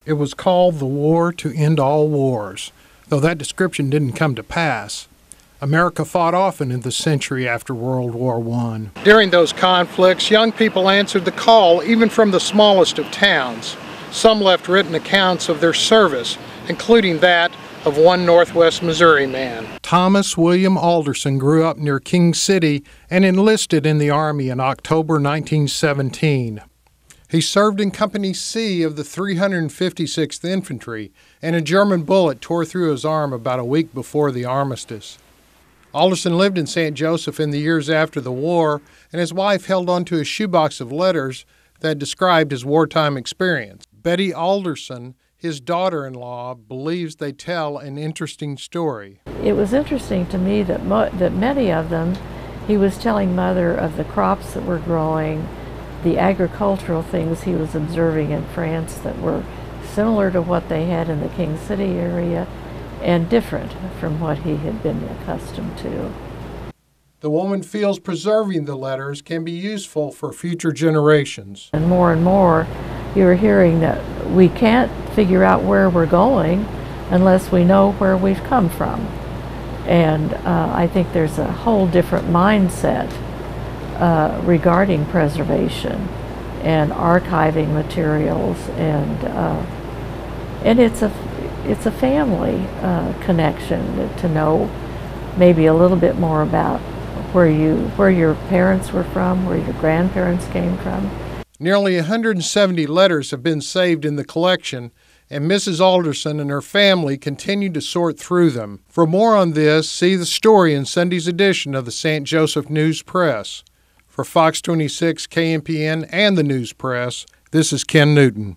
It was called the War to End All Wars, though that description didn't come to pass. America fought often in the century after World War I. During those conflicts, young people answered the call even from the smallest of towns. Some left written accounts of their service, including that of one Northwest Missouri man. Thomas William Alderson grew up near King City and enlisted in the Army in October 1917. He served in Company C of the 356th Infantry, and a German bullet tore through his arm about a week before the armistice. Alderson lived in St. Joseph in the years after the war, and his wife held onto a shoebox of letters that described his wartime experience. Betty Alderson, his daughter-in-law, believes they tell an interesting story. It was interesting to me that many of them, he was telling Mother of the crops that were growing, the agricultural things he was observing in France that were similar to what they had in the King City area and different from what he had been accustomed to. The woman feels preserving the letters can be useful for future generations. And more, you're hearing that we can't figure out where we're going unless we know where we've come from. And I think there's a whole different mindset regarding preservation and archiving materials, and it's a family connection to know maybe a little bit more about where your parents were from, where your grandparents came from. Nearly 170 letters have been saved in the collection, and Mrs. Alderson and her family continue to sort through them. For more on this, see the story in Sunday's edition of the St. Joseph News Press. For Fox 26, KMPN, and the News Press, this is Ken Newton.